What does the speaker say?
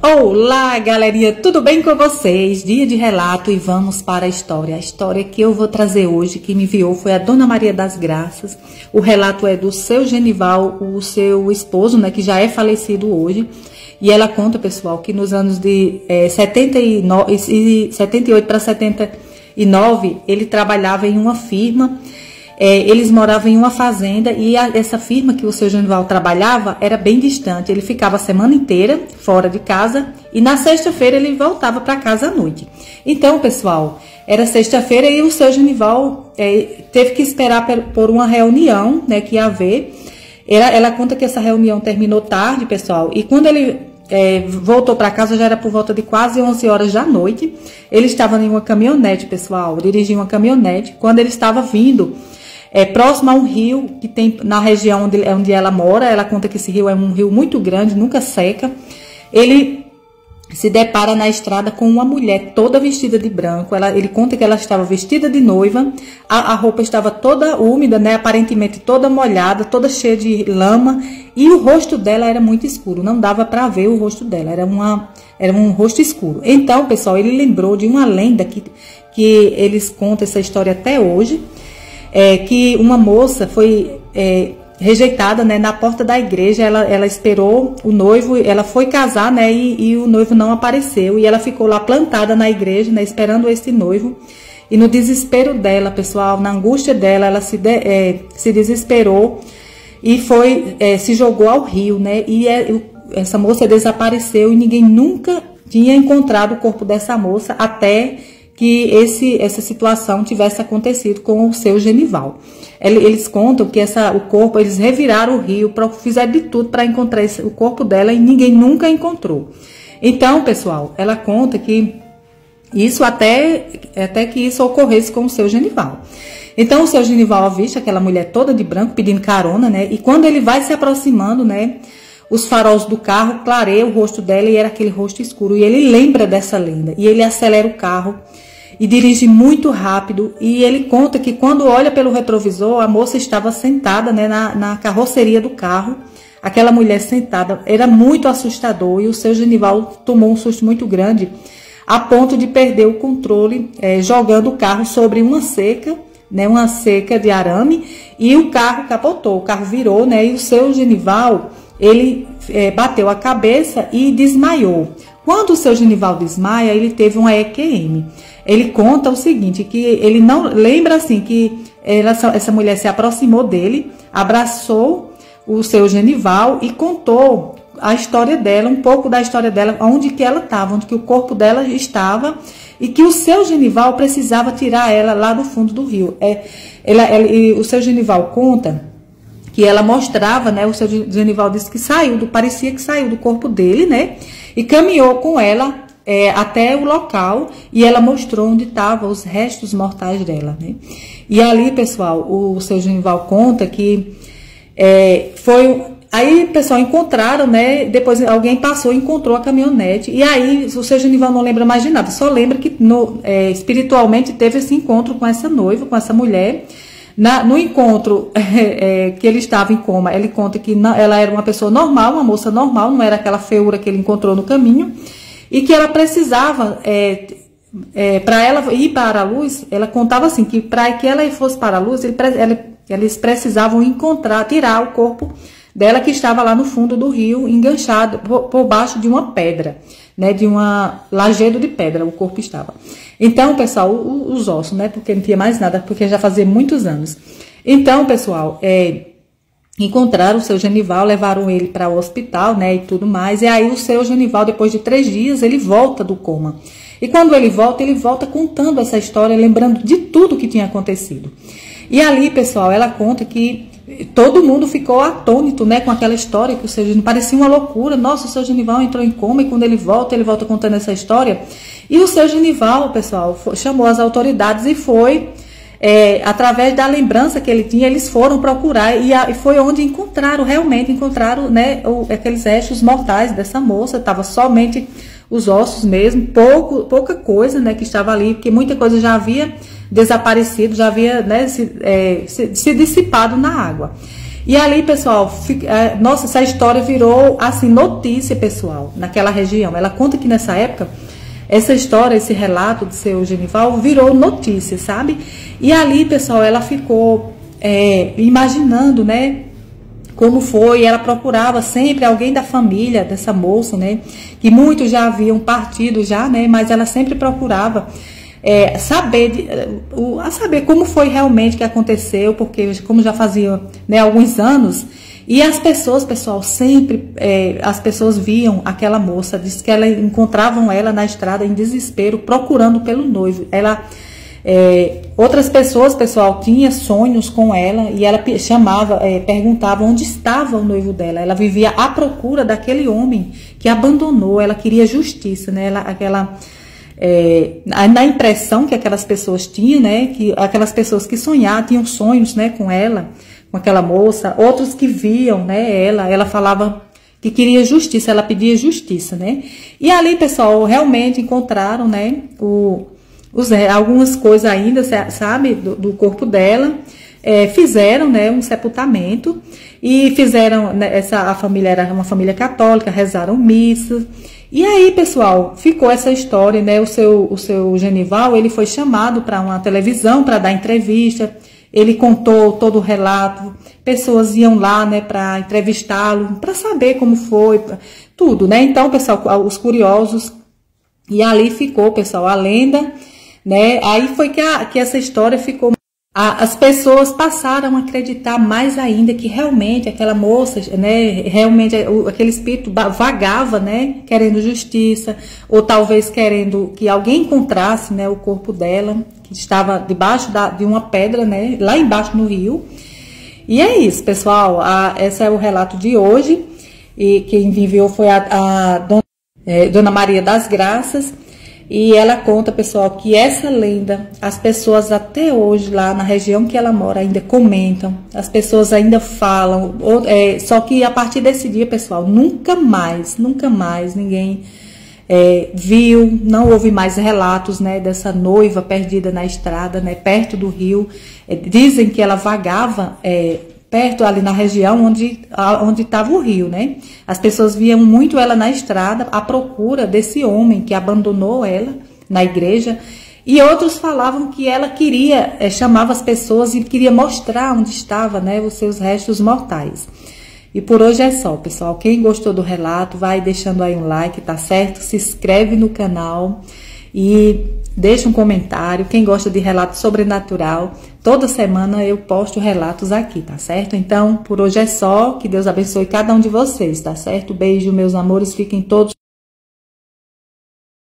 Olá, galerinha, tudo bem com vocês? Dia de relato e vamos para a história. A história que eu vou trazer hoje, que me enviou, foi a Dona Maria das Graças. O relato é do seu Genival, o seu esposo, né, que já é falecido hoje. E ela conta, pessoal, que nos anos de 78 para 79, ele trabalhava em uma firma. Eles moravam em uma fazenda e essa firma que o seu Genival trabalhava era bem distante. Ele ficava a semana inteira fora de casa e na sexta-feira ele voltava para casa à noite. Então, pessoal, era sexta-feira e o seu Genival teve que esperar por uma reunião, né, que ia haver. Ela conta que essa reunião terminou tarde, pessoal, e quando ele voltou para casa já era por volta de quase 11 horas da noite. Ele estava em uma caminhonete, pessoal, dirigia uma caminhonete. Quando ele estava vindo próximo a um rio que tem na região onde ela mora, ela conta que esse rio é um rio muito grande, nunca seca. Ele se depara na estrada com uma mulher toda vestida de branco. Ele conta que ela estava vestida de noiva, a roupa estava toda úmida, né, aparentemente toda molhada, toda cheia de lama, e o rosto dela era muito escuro, não dava para ver o rosto dela, era um rosto escuro. Então, pessoal, ele lembrou de uma lenda que eles contam essa história até hoje, que uma moça foi rejeitada, né, na porta da igreja. Ela esperou o noivo, ela foi casar, né, e o noivo não apareceu, e ela ficou lá plantada na igreja, né, esperando esse noivo. E no desespero dela, pessoal, na angústia dela, ela se desesperou e se jogou ao rio, né, e essa moça desapareceu e ninguém nunca tinha encontrado o corpo dessa moça até que essa situação tivesse acontecido com o seu Genival. Eles contam que o corpo, eles reviraram o rio, fizeram de tudo para encontrar o corpo dela e ninguém nunca encontrou. Então, pessoal, ela conta que isso até que isso ocorresse com o seu Genival. Então, o seu Genival avista aquela mulher toda de branco pedindo carona, né? E quando ele vai se aproximando, né, os faróis do carro clareiam o rosto dela e era aquele rosto escuro. E ele lembra dessa lenda e ele acelera o carro e dirige muito rápido. E ele conta que quando olha pelo retrovisor, a moça estava sentada, né, na carroceria do carro. Aquela mulher sentada, era muito assustador e o seu Genival tomou um susto muito grande, a ponto de perder o controle, jogando o carro sobre uma cerca, né, uma cerca de arame, e o carro capotou, o carro virou, né, e o seu Genival, ele bateu a cabeça e desmaiou. Quando o seu Genival desmaia, ele teve uma EQM. Ele conta o seguinte, que ele não lembra assim, que essa mulher se aproximou dele, abraçou o seu Genival e contou a história dela, um pouco da história dela, onde que ela estava, onde que o corpo dela estava, e que o seu Genival precisava tirar ela lá do fundo do rio. O seu Genival conta que ela mostrava, né, o seu Genival disse que parecia que saiu do corpo dele, né, e caminhou com ela até o local, e ela mostrou onde estavam os restos mortais dela, né. E ali, pessoal, o seu Genival conta que aí, pessoal, encontraram, né, depois alguém passou e encontrou a caminhonete, e aí o seu Genival não lembra mais de nada, só lembra que espiritualmente teve esse encontro com essa noiva, com essa mulher. No encontro que ele estava em coma, ele conta que ela era uma pessoa normal, uma moça normal, não era aquela feiura que ele encontrou no caminho, e que ela precisava, para ela ir para a luz, ela contava assim, que para que ela fosse para a luz, eles precisavam tirar o corpo dela, que estava lá no fundo do rio, enganchado por baixo de uma pedra, né, de uma lajedo de pedra, o corpo estava. Então, pessoal, os ossos, né, porque não tinha mais nada, porque já fazia muitos anos. Então, pessoal, encontraram o seu Genival, levaram ele para o hospital, né, e tudo mais. E aí o seu Genival, depois de 3 dias, ele volta do coma. E quando ele volta contando essa história, lembrando de tudo que tinha acontecido. E ali, pessoal, ela conta que todo mundo ficou atônito, né, com aquela história, que o seu Genival parecia uma loucura. Nossa, o seu Genival entrou em coma e quando ele volta contando essa história. E o seu Genival, pessoal, chamou as autoridades e foi, através da lembrança que ele tinha, eles foram procurar e foi onde realmente encontraram, né, aqueles restos mortais dessa moça. Tava somente os ossos mesmo, pouca coisa, né, que estava ali, porque muita coisa já havia desaparecido, já havia, né, se dissipado na água. E ali, pessoal, nossa, essa história virou, assim, notícia, pessoal, naquela região. Ela conta que nessa época, essa história, esse relato do seu Genival virou notícia, sabe? E ali, pessoal, ela ficou imaginando, né, como foi. Ela procurava sempre alguém da família dessa moça, né, que muitos já haviam partido já, né, mas ela sempre procurava saber como foi realmente que aconteceu, porque como já fazia, né, alguns anos, e as pessoas, pessoal, sempre, as pessoas viam aquela moça, diz que encontravam ela na estrada em desespero, procurando pelo noivo. Outras pessoas, pessoal, tinham sonhos com ela, e ela chamava, perguntava onde estava o noivo dela. Ela vivia à procura daquele homem que abandonou, ela queria justiça, né, na impressão que aquelas pessoas tinham, né, que aquelas pessoas que sonhavam, tinham sonhos, né, com ela, com aquela moça, outros que viam, né, ela falava que queria justiça, ela pedia justiça, né, e ali, pessoal, realmente encontraram, né, algumas coisas ainda, sabe, do corpo dela, fizeram, né, um sepultamento, e fizeram, né, a família era uma família católica, rezaram missas. E aí, pessoal, ficou essa história, né? O seu Genival, ele foi chamado para uma televisão para dar entrevista. Ele contou todo o relato. Pessoas iam lá, né, para entrevistá-lo, para saber como foi, tudo, né? Então, pessoal, os curiosos. E ali ficou, pessoal, a lenda, né? Aí foi que essa história ficou. As pessoas passaram a acreditar mais ainda que realmente aquela moça, né, realmente aquele espírito vagava, né, querendo justiça, ou talvez querendo que alguém encontrasse, né, o corpo dela, que estava debaixo de uma pedra, né, lá embaixo no rio. E é isso, pessoal, esse é o relato de hoje, e quem me enviou foi a Dona Maria das Graças. E ela conta, pessoal, que essa lenda, as pessoas até hoje lá na região que ela mora ainda comentam, as pessoas ainda falam, só que a partir desse dia, pessoal, nunca mais ninguém viu, não houve mais relatos, né, dessa noiva perdida na estrada, né, perto do rio. Dizem que ela vagava perto ali na região onde estava o rio, né? As pessoas viam muito ela na estrada à procura desse homem que abandonou ela na igreja, e outros falavam que ela queria, chamava as pessoas e queria mostrar onde estava, né, os seus restos mortais. E por hoje é só, pessoal. Quem gostou do relato, vai deixando aí um like, tá certo? Se inscreve no canal e deixa um comentário. Quem gosta de relato sobrenatural, toda semana eu posto relatos aqui, tá certo? Então, por hoje é só. Que Deus abençoe cada um de vocês, tá certo? Beijo, meus amores. Fiquem todos